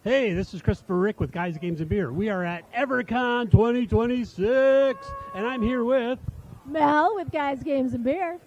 Hey, this is Christopher Rick with Guys, Games, and Beer. We are at EverCon 2026, and I'm here with... Mel with Guys, Games, and Beer.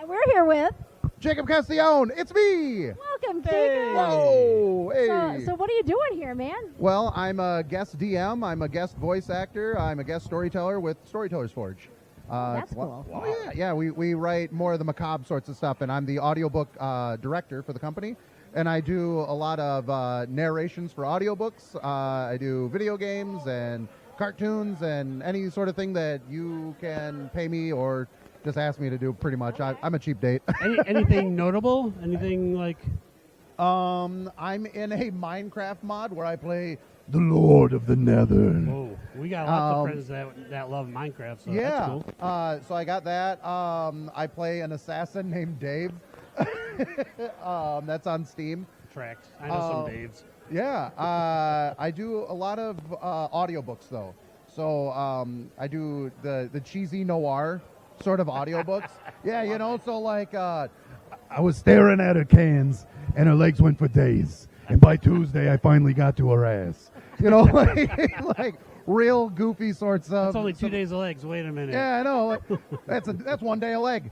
And we're here with... Jacob Castellone, it's me! Welcome, Hey. Jacob. Whoa! Hey! So what are you doing here, man? Well, I'm a guest DM, I'm a guest voice actor, I'm a guest storyteller with Storytellers Forge. That's cool. Oh, yeah, we write more of the macabre sorts of stuff, and I'm the audiobook director for the company. And I do a lot of narrations for audiobooks. I do video games and cartoons and any sort of thing that you can pay me or just ask me to do, pretty much. I'm a cheap date. Anything notable? Anything like... I'm in a Minecraft mod where I play the Lord of the Nether. Whoa, we got lots of friends that love Minecraft, so Yeah. that's cool. So I got that. I play an assassin named Dave. That's on Steam. Tracks. I know some Daves. Yeah. I do a lot of audiobooks, though. So I do the cheesy noir sort of audiobooks. Yeah, you know, so like... I was staring at her cans, and her legs went for days. And by Tuesday, I finally got to her ass. You know, like real goofy sorts of... That's only 2 days of legs. Wait a minute. Yeah, I know. That's 1 day a leg.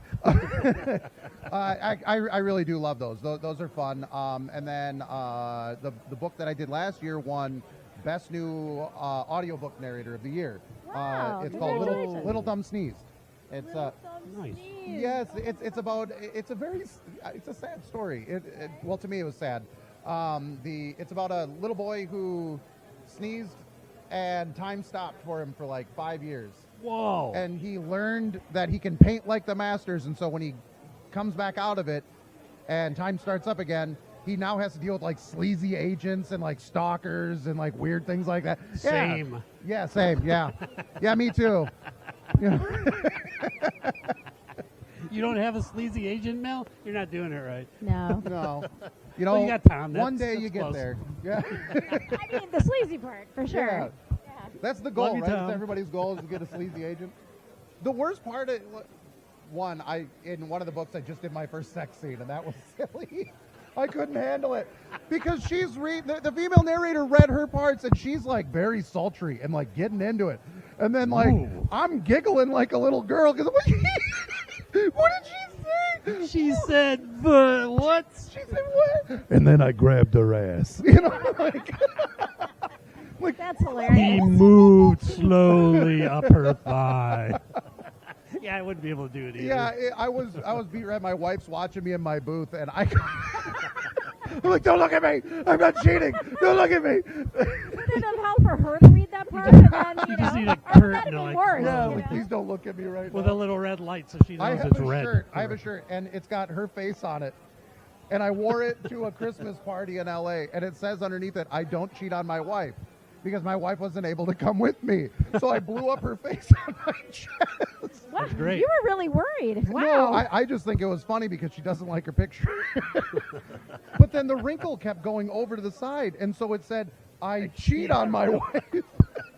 I really do love those. Those are fun. And then the book that I did last year won Best New Audiobook Narrator of the Year. Wow, It's called congratulations. Little Dumb Sneeze. It's Nice. yes, it's about it's a sad story. Well, to me it was sad. It's about a little boy who sneezed and time stopped for him for like 5 years. Whoa. And he learned that he can paint like the masters, and so when he comes back out of it and time starts up again, he now has to deal with like sleazy agents and like stalkers and like weird things like that. Same. Yeah, same. Yeah. Yeah, me too. Yeah. You don't have a sleazy agent, Mel? You're not doing it right. No. No. You know, Well, you got Tom. one That's- day you that's get close. there. Yeah. I mean, the sleazy part, for sure. Yeah. Yeah. That's the Love goal, you, right? Tom. That's everybody's goal is to get a sleazy agent. The worst part of in one of the books I just did my first sex scene, and that was silly. I couldn't handle it because the female narrator read her parts, and she's like very sultry and like getting into it, and then like Ooh. I'm giggling like a little girl because what did she say? She said, but what? She said what? And then I grabbed her ass. You know, like That's He hilarious. moved slowly up her thigh. Yeah, I wouldn't be able to do it either. yeah, I was beat red. My wife's watching me in my booth, and I'm like, don't look at me! I'm not cheating! Don't look at me! Wouldn't it have helped for her to read that part? And then, you just know, need a or curtain that'd to, be like, worse. Yeah, you like, know? please don't look at me right With now. a little red light so she I knows have it's a red. shirt. I have a shirt, and it's got her face on it. And I wore it to a Christmas party in L.A., and it says underneath it, I don't cheat on my wife. Because my wife wasn't able to come with me. So I blew up her face on my chest. Wow, great. you were really worried. Wow. No, I just think it was funny because she doesn't like her picture. But then the wrinkle kept going over to the side, and so it said, I cheat on my wife.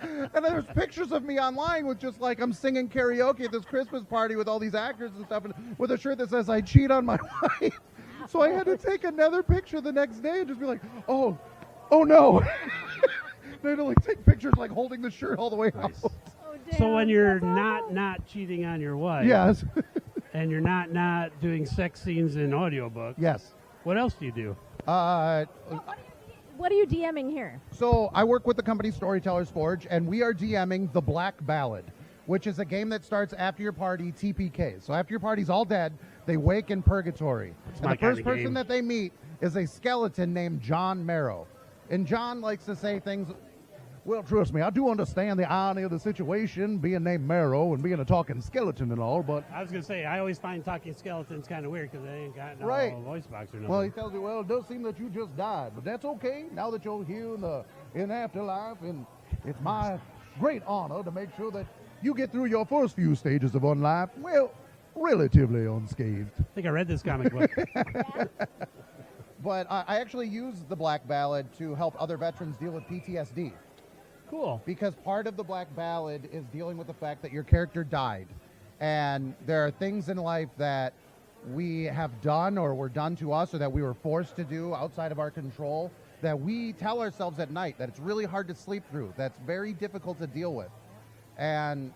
And then there's pictures of me online with just like I'm singing karaoke at this Christmas party with all these actors and stuff, and with a shirt that says, I cheat on my wife. So I had to take another picture the next day and just be like, oh no. They had to like take pictures like holding the shirt all the way out. Oh, So damn, when you're that's awful. not cheating on your wife, Yes. and you're not doing sex scenes in audiobooks, Yes. what else do you do? What are you DMing here? So I work with the company Storytellers Forge, and we are DMing The Black Ballad, which is a game that starts after your party TPK. So after your party's all dead, they wake in purgatory. And my the first kinda person game. that they meet is a skeleton named John Marrow. And John likes to say things, well, trust me, I do understand the irony of the situation, being named Marrow and being a talking skeleton and all, but I was going to say, I always find talking skeletons kind of weird because they ain't got no Right. voice box or nothing. well, he tells you, well, it does seem that you just died, but that's okay. Now that you're here in the afterlife, and it's my great honor to make sure that you get through your first few stages of unlife, well, relatively unscathed. I think I read this comic book. But I actually use the Black Ballad to help other veterans deal with PTSD. Cool. Because part of the Black Ballad is dealing with the fact that your character died. And there are things in life that we have done or were done to us or that we were forced to do outside of our control that we tell ourselves at night that it's really hard to sleep through, that's very difficult to deal with. And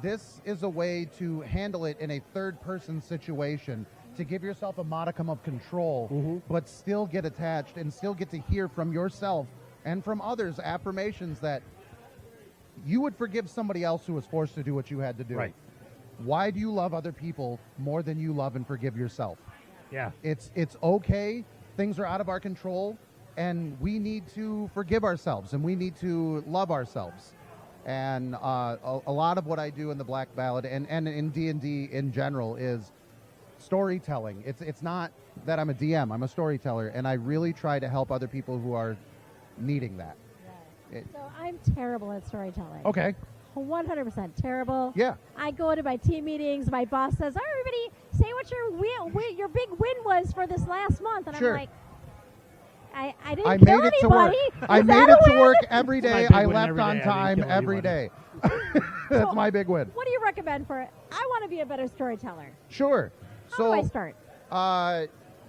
this is a way to handle it in a third-person situation, to give yourself a modicum of control, but still get attached and still get to hear from yourself and from others affirmations that you would forgive somebody else who was forced to do what you had to do. Right. Why do you love other people more than you love and forgive yourself? Yeah. It's okay. Things are out of our control, and we need to forgive ourselves, and we need to love ourselves. And a lot of what I do in the Black Ballad and in D&D in general is storytelling. It's not that I'm a DM. I'm a storyteller, and I really try to help other people who are needing that. So I'm terrible at storytelling. Okay. 100% terrible. Yeah. I go to my team meetings. My boss says, "Oh, everybody, say what your big win was for this last month," and Sure. I'm like, I didn't I kill made it to work. anybody. I Is made that it a to win? work every It's my day. big I win left every on day. I didn't time kill every anybody. day. That's my big win. What do you recommend for it? I want to be a better storyteller. Sure. How So do I start?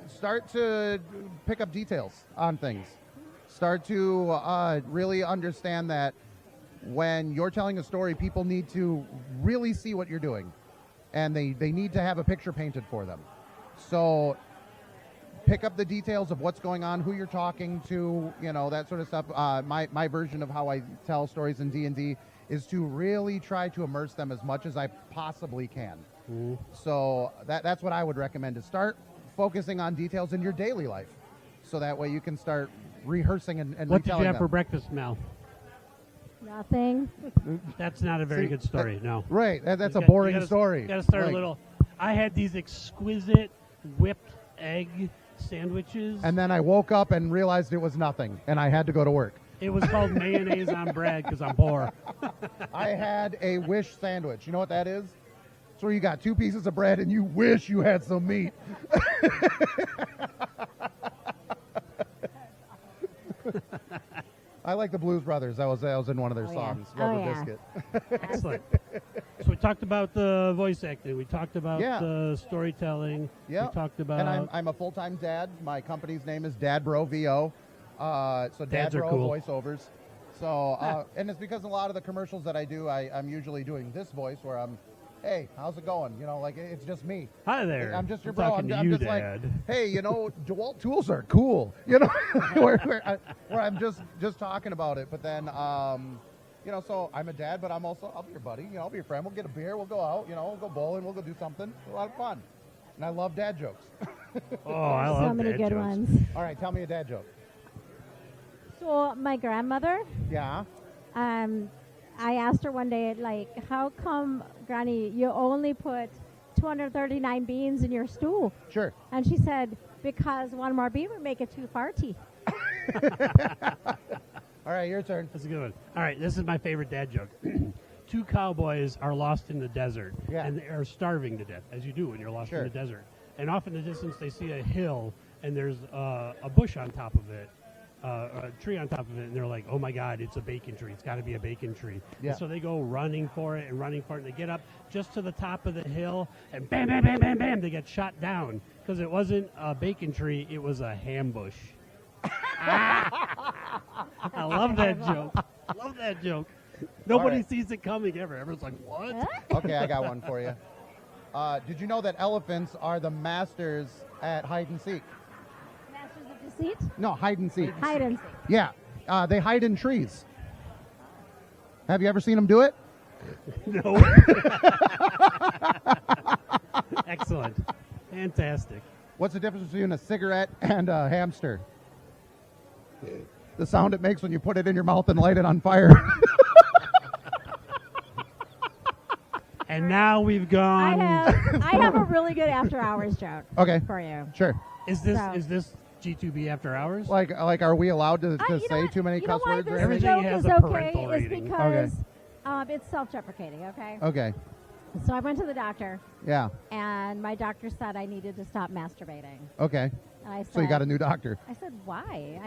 start to pick up details on things. Start to really understand that when you're telling a story, people need to really see what you're doing, and they need to have a picture painted for them. So pick up the details of what's going on, who you're talking to, that sort of stuff. My version of how I tell stories in D&D is to really try to immerse them as much as I possibly can. So that's what I would recommend, is start focusing on details in your daily life, so that way you can start rehearsing and What did retelling you have them. for breakfast, Mel? Nothing. That's not a very good story. No. Right, that's a You boring gotta- story. You got to start Right. a little. I had these exquisite whipped egg sandwiches. And then I woke up and realized it was nothing, and I had to go to work. It was called mayonnaise on bread because I'm poor. I had a wish sandwich. You know what that is? It's where you got 2 pieces of bread and you wish you had some meat. I like the Blues Brothers. I was in one of their Oh, yeah. songs, Oh, Rubber yeah. Biscuit. Excellent. So we talked about the voice acting. We talked about Yeah. the storytelling. Yeah. We talked about. And I'm a full-time dad. My company's name is Dad Bro VO. So Dad Dads are Bro cool. voiceovers. So and it's because a lot of the commercials that I do, I'm usually doing this voice where I'm, hey, how's it going? It's just me. Hi there. I'm just your I'm bro. talking to I'm you, just Dad. like, hey, DeWalt tools are cool. where I'm just talking about it. But then, so I'm a dad, but I'll be your buddy. I'll be your friend. We'll get a beer. We'll go out. We'll go bowling. We'll go do something. A lot of fun. And I love dad jokes. Oh, I love So many dad good jokes. ones. All right, tell me a dad joke. So my grandmother, Yeah. I asked her one day, like, how come, Granny, you only put 239 beans in your stew? Sure. And she said, because one more bean would make it too farty. All right, your turn. That's a good one. All right, this is my favorite dad joke. 2 cowboys are lost in the desert, Yeah. and they are starving to death, as you do when you're lost Sure. in the desert. And off in the distance, they see a hill, and there's a bush on top of it, a tree on top of it, and they're like, oh my God, it's a bacon tree. It's got to be a bacon tree. Yeah. And so they go running for it, and they get up just to the top of the hill, and bam, bam, bam, bam, bam, they get shot down because it wasn't a bacon tree, it was a ham bush. I love that joke. Love that joke. Nobody right. sees it coming ever. Everyone's like, what? Okay, I got one for you. Did you know that elephants are the masters at hide and seek? Masters of Deceit? No, hide and seek. Hide and seek. Yeah, they hide in trees. Have you ever seen them do it? No. Excellent. Fantastic. What's the difference between a cigarette and a hamster? The sound it makes when you put it in your mouth and light it on fire. And now we've gone. I have a really good after hours joke Okay, for you. sure. Is this So- G2B after hours? Like, are we allowed to You know say what? too many You know cuss why words or this Everything anything? joke has is a okay parental is rating. because it's self-deprecating, okay? Okay, So I went to the doctor, yeah, and my doctor said I needed to stop masturbating. okay. And I said, So you got a new doctor. I said, why?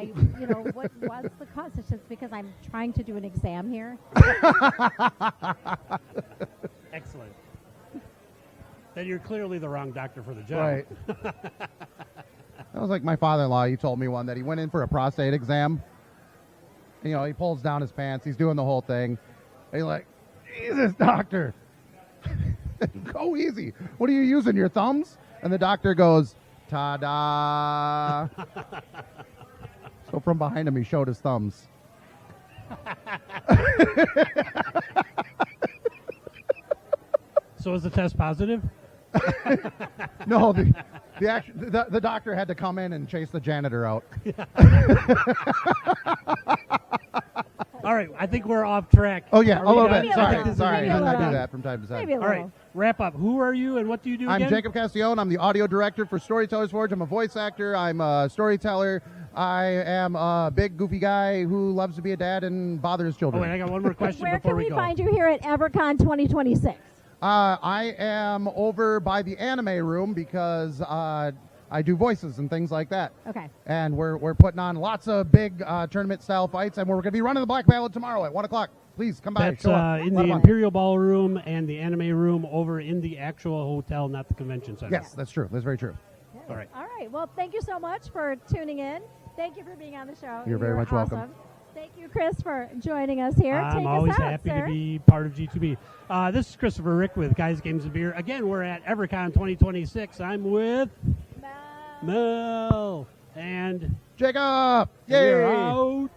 What's the cause? It's just because I'm trying to do an exam here. Excellent. Then you're clearly the wrong doctor for the job. Right. That was like my father-in-law. He told me one that he went in for a prostate exam. You know, he pulls down his pants. He's doing the whole thing. And he's like, Jesus, doctor. Go easy. What are you using, your thumbs? And the doctor goes, ta-da. So from behind him, he showed his thumbs. So is the test positive? No, the doctor had to come in and chase the janitor out. All right, I think we're off track. Oh, yeah, Are a we little done? bit. Maybe a Sorry, little. sorry. Maybe a I little. do that from time to time. Maybe a All right, little. wrap up. Who are you and what do you do I'm again? Jacob Castione. I'm the audio director for Storytellers Forge. I'm a voice actor. I'm a storyteller. I am a big, goofy guy who loves to be a dad and bother his Oh, children. wait, I got one more question Where before can we we go. find you here at EverCon 2026? I am over by the anime room because I do voices and things like that. Okay. And we're putting on lots of big tournament-style fights, and we're going to be running the Black Ballad tomorrow at 1 o'clock. Please come by. That's Show up. in Lot the of fun. Imperial Ballroom and the Anime Room over in the actual hotel, not the convention center. Yes, that's true. That's very true. All right. All right. Well, thank you so much for tuning in. Thank you for being on the show. You're very much welcome. awesome. Thank you, Chris, for joining us here. I'm Take always us out, happy sir. to be part of G2B. This is Christopher Rick with Guys, Games, and Beer. Again, we're at EverCon 2026. I'm with Bye. Mel and Jacob! we're Yay! out.